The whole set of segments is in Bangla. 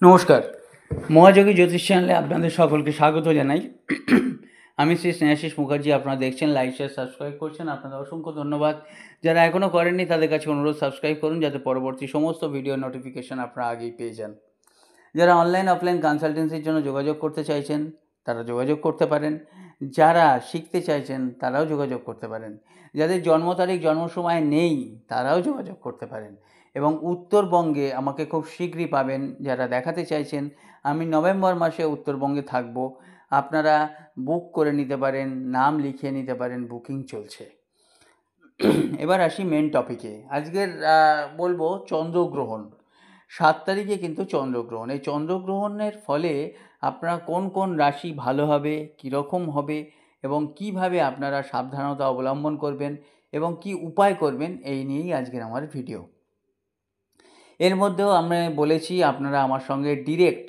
নমস্কার, মহাযোগী জ্যোতিষ চ্যানেলে আপনাদের সকলকে স্বাগত জানাই। আমি শ্রী স্নেহাশিস মুখার্জি। আপনারা দেখছেন, লাইক শেয়ার সাবস্ক্রাইব করছেন, আপনাদের অসংখ্য ধন্যবাদ। যারা এখনও করেননি তাদের কাছে অনুরোধ সাবস্ক্রাইব করুন, যাতে পরবর্তী সমস্ত ভিডিও নোটিফিকেশান আপনারা আগেই পেয়ে যান। যারা অনলাইন অফলাইন কনসালটেন্সির জন্য যোগাযোগ করতে চাইছেন তারা যোগাযোগ করতে পারেন, যারা শিখতে চাইছেন তারাও যোগাযোগ করতে পারেন, যাদের জন্ম তারিখ জন্ম সময় নেই তারাও যোগাযোগ করতে পারেন। এবং উত্তরবঙ্গে আমাকে খুব শীঘ্রই পাবেন। যারা দেখাতে চাইছেন, আমি নভেম্বর মাসে উত্তরবঙ্গে থাকব, আপনারা বুক করে নিতে পারেন, নাম লিখিয়ে নিতে পারেন, বুকিং চলছে। এবার আসি মেন টপিকে। আজকের বলবো চন্দ্রগ্রহণ। 7 তারিখে কিন্তু চন্দ্রগ্রহণ। এই চন্দ্রগ্রহণের ফলে আপনারা কোন কোন রাশি ভালো হবে, কীরকম হবে এবং কিভাবে আপনারা সাবধানতা অবলম্বন করবেন এবং কি উপায় করবেন, এই নিয়েই আজকের আমার ভিডিও। এর মধ্যেও আমরা বলেছি আপনারা আমার সঙ্গে ডিরেক্ট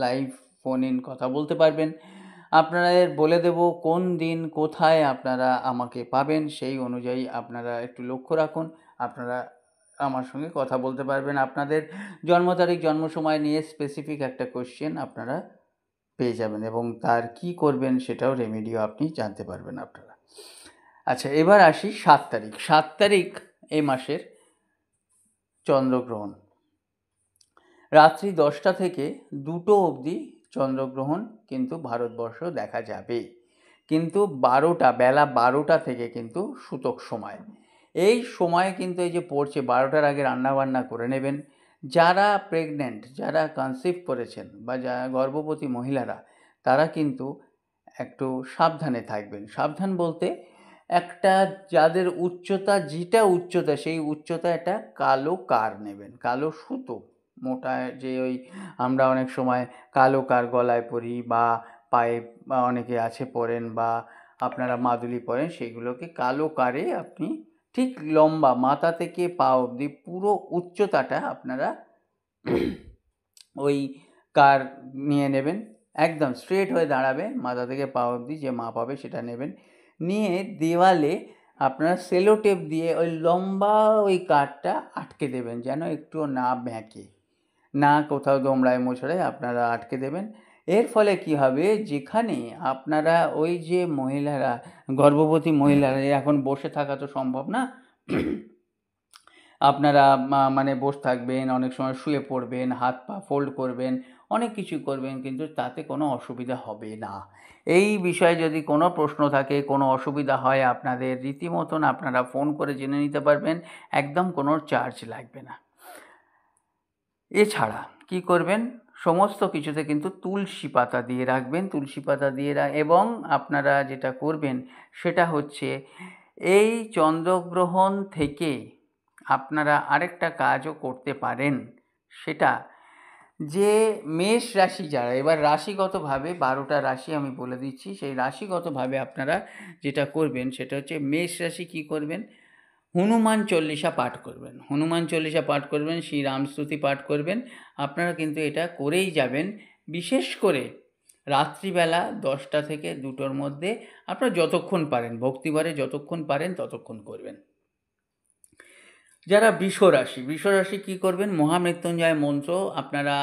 লাইভ ফোন ইন কথা বলতে পারবেন। আপনাদের বলে দেব কোন দিন কোথায় আপনারা আমাকে পাবেন, সেই অনুযায়ী আপনারা একটু লক্ষ্য রাখুন। আপনারা আমার সঙ্গে কথা বলতে পারবেন। আপনাদের জন্ম তারিখ জন্ম সময় নিয়ে স্পেসিফিক একটা কোশ্চেন আপনারা পেয়ে যাবেন এবং তার কি করবেন সেটাও রেমেডিও আপনি জানতে পারবেন আপনারা। আচ্ছা, এবার আসি 7 তারিখ। 7 তারিখ এই মাসের চন্দ্রগ্রহণ। রাত্রি 10টা থেকে 2টো অবধি চন্দ্রগ্রহণ কিন্তু ভারতবর্ষ দেখা যাবে, কিন্তু বেলা 12টা থেকে কিন্তু সূতক সময়। এই সময় কিন্তু এই যে পড়ছে 12টার আগে রান্নাবান্না করে নেবেন। যারা প্রেগনেন্ট, যারা কনসিভ করেছেন বা যারা গর্ভবতী মহিলারা, তারা কিন্তু একটু সাবধানে থাকবেন। সাবধান বলতে একটা যাদের উচ্চতা, যেটা উচ্চতা সেই উচ্চতা একটা কালো কার নেবেন, কালো সুতো মোটা, যে ওই আমরা অনেক সময় কালো কার গলায় পরি বা পায়ে বা অনেকে আছে পরেন বা আপনারা মাদুলি পরেন, সেগুলোকে কালো কারে আপনি ঠিক লম্বা মাথা থেকে পা অবধি পুরো উচ্চতাটা আপনারা ওই কার নিয়ে নেবেন। একদম স্ট্রেট হয়ে দাঁড়াবে, মাথা থেকে পা অবধি যে মাপ হবে সেটা নেবেন। নিয়ে দেওয়ালে আপনারা সেলো টেপ দিয়ে ওই লম্বা ওই কারটা আটকে দেবেন, যেন একটু না বেঁকে, না কোথাও দোমড়ায় মোচড়ায় আপনারা আটকে দেবেন। এর ফলে কি হবে, যেখানে আপনারা ওই যে মহিলারা, গর্ভবতী মহিলারা, এখন বসে থাকা তো সম্ভব না, আপনারা মানে বসে থাকবেন, অনেক সময় শুয়ে পড়বেন, হাত পা ফোল্ড করবেন, অনেক কিছু করবেন, কিন্তু তাতে কোনো অসুবিধা হবে না। এই বিষয়ে যদি কোনো প্রশ্ন থাকে, কোনো অসুবিধা হয় আপনাদের, রীতিমতন আপনারা ফোন করে জেনে নিতে পারবেন, একদম কোনো চার্জ লাগবে না। এছাড়া কি করবেন, সমস্ত কিছুতে কিন্তু তুলসী পাতা দিয়ে রাখবেন। তুলসী পাতা দিয়ে এবং আপনারা যেটা করবেন সেটা হচ্ছে, এই চন্দ্রগ্রহণ থেকে আপনারা আরেকটা কাজও করতে পারেন। সেটা যে মেষ রাশি যারা, এবার রাশিগতভাবে 12টা রাশি আমি বলে দিচ্ছি, সেই রাশিগতভাবে আপনারা যেটা করবেন সেটা হচ্ছে, মেষ রাশি কী করবেন, হনুমান চল্লিশা পাঠ করবেন। হনুমান চল্লিশা পাঠ করবেন, শ্রীরামস্তুতি পাঠ করবেন। আপনারা কিন্তু এটা করেই যাবেন। বিশেষ করে রাত্রিবেলা 10টা থেকে 2টোর মধ্যে আপনারা যতক্ষণ পারেন, ভক্তিভরে যতক্ষণ পারেন ততক্ষণ করবেন। যারা বৃষরাশি কী করবেন, মহামৃত্যুঞ্জয় মন্ত্র আপনারা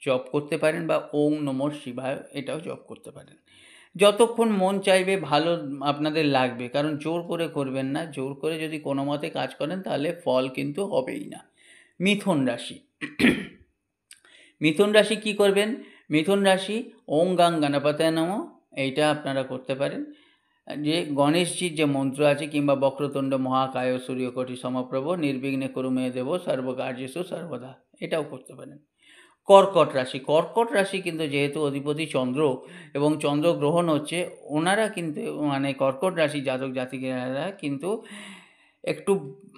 জপ করতে পারেন বা ওং নমঃ শিবায় এটাও জপ করতে পারেন। যতক্ষণ মন চাইবে, ভালো আপনাদের লাগবে, কারণ জোর করে করবেন না। জোর করে যদি কোনো মতে কাজ করেন তাহলে ফল কিন্তু হবেই না। মিথুন রাশি কী করবেন, মিথুন রাশি ওং গাং গণপতয়ে নমঃ এইটা আপনারা করতে পারেন। যে গণেশজির যে মন্ত্র আছে, কিংবা বক্রতুণ্ড মহাকায় সূর্যকোটি সমপ্রভ নির্বিঘ্নে কুরু মে দেব সর্বকার্যেষু সর্বদা, এটাও করতে পারেন। কর্কট রাশি কিন্তু যেহেতু অধিপতি চন্দ্র এবং চন্দ্রগ্রহণ হচ্ছে, ওনারা কিন্তু মানে কর্কট রাশি জাতক জাতিকারা কিন্তু একটু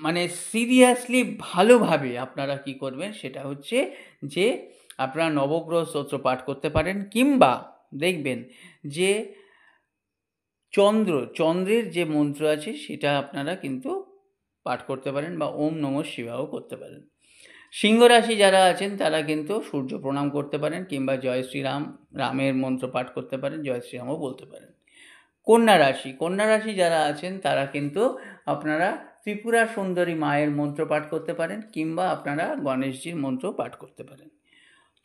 মানে সিরিয়াসলি ভালোভাবে আপনারা কি করবেন সেটা হচ্ছে যে, আপনারা নবগ্রহ স্তোত্র পাঠ করতে পারেন, কিংবা দেখবেন যে চন্দ্রের যে মন্ত্র আছে সেটা আপনারা কিন্তু পাঠ করতে পারেন, বা ওম নমঃ শিবায়ও করতে পারেন। সিংহ রাশি যারা আছেন তারা কিন্তু সূর্য প্রণাম করতে পারেন, কিংবা জয় শ্রীরাম, রামের মন্ত্র পাঠ করতে পারেন, জয় শ্রীরামও বলতে পারেন। কন্যা রাশি যারা আছেন তারা কিন্তু আপনারা ত্রিপুরা সুন্দরী মায়ের মন্ত্র পাঠ করতে পারেন, কিংবা আপনারা গণেশজির মন্ত্র পাঠ করতে পারেন।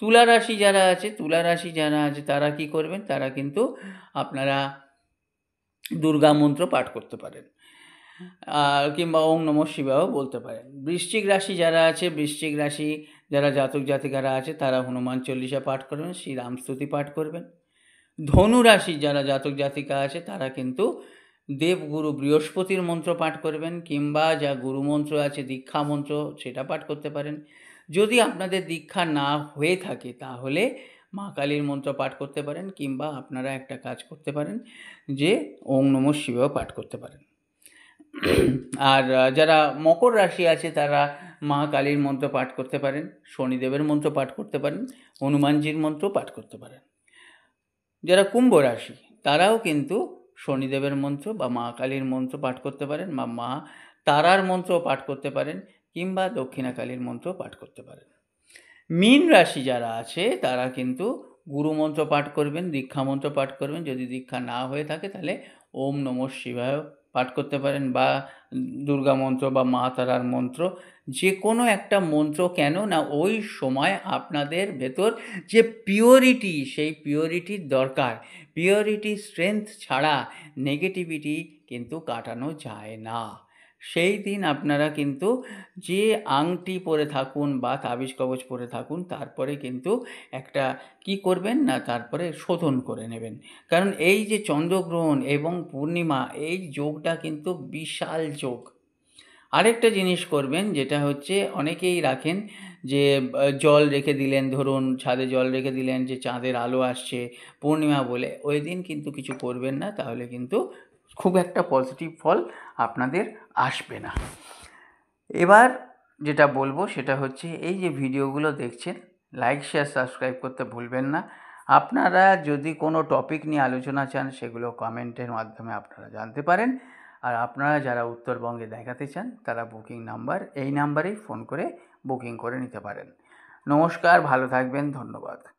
তুলা রাশি যারা আছে তারা কি করবেন, তারা কিন্তু আপনারা দুর্গা মন্ত্র পাঠ করতে পারেন, কিংবা ওং নমঃ শিবায়ও বলতে পারেন। বৃশ্চিক রাশি যারা জাতক জাতিকারা আছে তারা হনুমান চল্লিশা পাঠ করবেন, শ্রীরাম স্তুতি পাঠ করবেন। ধনু রাশি যারা জাতক জাতিকা আছে তারা কিন্তু দেবগুরু বৃহস্পতির মন্ত্র পাঠ করবেন, কিংবা যা গুরু মন্ত্র আছে দীক্ষা মন্ত্র সেটা পাঠ করতে পারেন। যদি আপনাদের দীক্ষা না হয়ে থাকে তাহলে মা কালীর মন্ত্র পাঠ করতে পারেন, কিংবা আপনারা একটা কাজ করতে পারেন যে ওং নমঃ শিবায় পাঠ করতে পারেন। আর যারা মকর রাশি আছে তারা মা কালীর মন্ত্র পাঠ করতে পারেন, শনিদেবের মন্ত্র পাঠ করতে পারেন, হনুমানজির মন্ত্র পাঠ করতে পারেন। যারা কুম্ভ রাশি তারাও কিন্তু শনিদেবের মন্ত্র বা মা কালীর মন্ত্র পাঠ করতে পারেন, বা মা তারার মন্ত্র পাঠ করতে পারেন, কিংবা দক্ষিণা কালীর মন্ত্র পাঠ করতে পারেন। মীন রাশি যারা আছে তারা কিন্তু গুরু মন্ত্র পাঠ করবেন, দীক্ষা মন্ত্র পাঠ করবেন। যদি দীক্ষা না হয়ে থাকে তাহলে ওম নমঃ শিবায় পাঠ করতে পারেন, বা দুর্গা মন্ত্র বা মা তারার মন্ত্র, যে কোনো একটা মন্ত্র। কেন না ওই সময় আপনাদের ভেতর যে পিওরিটি, সেই পিওরিটির দরকার। পিওরিটি স্ট্রেংথ ছাড়া নেগেটিভিটি কিন্তু কাটানো যায় না। সেই দিন আপনারা কিন্তু যে আংটি পরে থাকুন বা তাবিজ কবচ পরে থাকুন, তারপরে কিন্তু একটা কি করবেন না, তারপরে শোধন করে নেবেন। কারণ এই যে চন্দ্রগ্রহণ এবং পূর্ণিমা, এই যোগটা কিন্তু বিশাল যোগ। আরেকটা জিনিস করবেন, যেটা হচ্ছে অনেকেই রাখেন যে জল রেখে দিলেন, ধরুন ছাদে জল রেখে দিলেন যে চাঁদের আলো আসছে পূর্ণিমা বলে, ওই দিন কিন্তু কিছু করবেন না, তাহলে কিন্তু খুব একটা পজিটিভ ফল আপনাদের আসবে না। এবার যেটা বলবো সেটা হচ্ছে, এই যে ভিডিওগুলো দেখছেন, লাইক শেয়ার সাবস্ক্রাইব করতে ভুলবেন না। আপনারা যদি কোনো টপিক নিয়ে আলোচনা চান সেগুলো কমেন্টের মাধ্যমে আপনারা জানতে পারেন। আর আপনারা যারা উত্তরবঙ্গে দেখাতে চান তারা বুকিং নাম্বার, এই নাম্বারেই ফোন করে বুকিং করে নিতে পারেন। নমস্কার, ভালো থাকবেন, ধন্যবাদ।